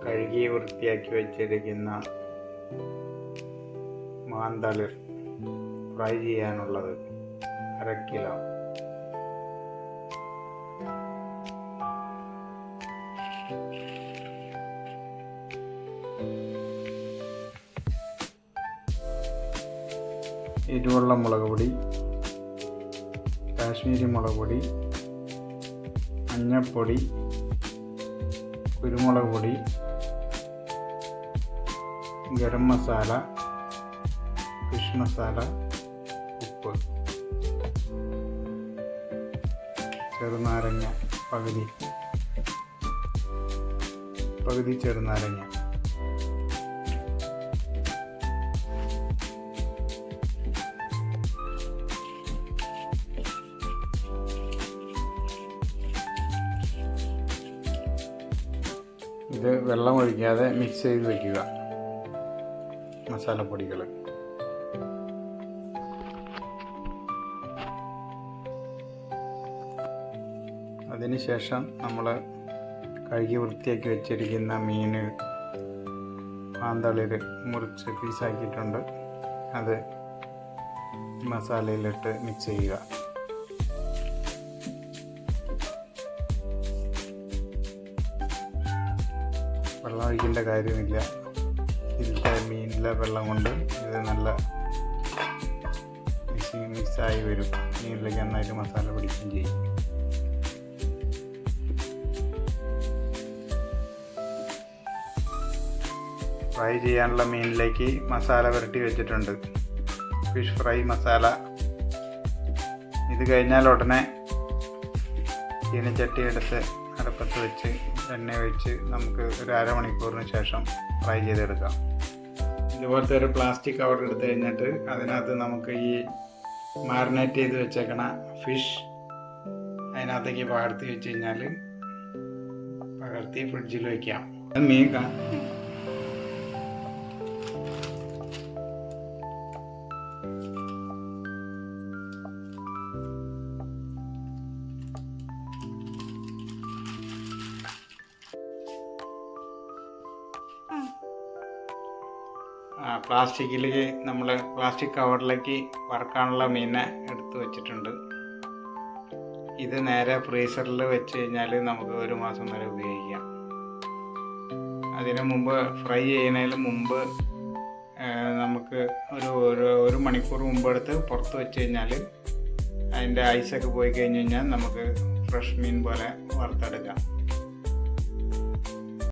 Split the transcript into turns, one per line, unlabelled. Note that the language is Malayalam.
കഴുകി വൃത്തിയാക്കി വെച്ചിരിക്കുന്ന മാന്തളിർ ഫ്രൈ ചെയ്യാനുള്ളത് 1/2 കിലോ. എരിവുള്ള മുളക് പൊടി, കാശ്മീരി മുളക് പൊടി, മഞ്ഞൾപ്പൊടി, കുരുമുളക് പൊടി, ഗരം മസാല, ഫിഷ് മസാല, ഉപ്പ്, ചെറുനാരങ്ങ പകുതി ചെറുനാരങ്ങ. ഇത് വെള്ളം ഒഴിക്കാതെ മിക്സ് ചെയ്ത് വയ്ക്കുക. മസാലപ്പൊടികൾ അതിനുശേഷം നമ്മൾ കഴുകി വൃത്തിയാക്കി വെച്ചിരിക്കുന്ന മീൻ മാന്തളിർ മുറിച്ച് പീസാക്കിയിട്ടുണ്ട്. അത് മസാലയിലിട്ട് മിക്സ് ചെയ്യുക. വെള്ളം ഒഴിക്കേണ്ട കാര്യമില്ല. ഇതിലത്തെ മീനിലെ വെള്ളം കൊണ്ട് ഇത് നല്ല മിക്സായി വരും. മീനിലേക്ക് നന്നായിട്ട് മസാല പിടിക്കുകയും ചെയ്യും. ഫ്രൈ ചെയ്യാനുള്ള മീനിലേക്ക് മസാല പുരട്ടി വെച്ചിട്ടുണ്ട്. Fish fry masala. ഇത് കഴിഞ്ഞാൽ ഉടനെ ചീനച്ചട്ടി എടുത്ത് അടുപ്പത്ത് വെച്ച് എണ്ണ ഒഴിച്ച് നമുക്ക് ഒരു അരമണിക്കൂറിന് ശേഷം ഫ്രൈ ചെയ്തെടുക്കാം. ഇതുപോലത്തെ ഒരു പ്ലാസ്റ്റിക് കവർ എടുത്ത് കഴിഞ്ഞിട്ട് അതിനകത്ത് നമുക്ക് ഈ മാരിനേറ്റ് ചെയ്ത് വെച്ചേക്കണ ഫിഷ് അതിനകത്തേക്ക് പകർത്തി വെച്ച് കഴിഞ്ഞാൽ പകർത്തി ഫ്രിഡ്ജിൽ വയ്ക്കാം. മീൻ പ്ലാസ്റ്റിക് കവറിലേക്ക് വറുക്കാനുള്ള മീനെ എടുത്ത് വെച്ചിട്ടുണ്ട്. ഇത് നേരെ ഫ്രീസറിൽ വെച്ച് കഴിഞ്ഞാൽ നമുക്ക് 1 മാസം വരെ ഉപയോഗിക്കാം. അതിനു മുമ്പ് ഫ്രൈ ചെയ്യുന്നതിന് മുമ്പ് നമുക്ക് ഒരു മണിക്കൂർ മുമ്പ് എടുത്ത് പുറത്ത് വെച്ച് കഴിഞ്ഞാൽ അതിൻ്റെ ഐസൊക്കെ പോയി കഴിഞ്ഞ് കഴിഞ്ഞാൽ നമുക്ക് ഫ്രഷ് മീൻ പോലെ വറുത്തെടുക്കാം.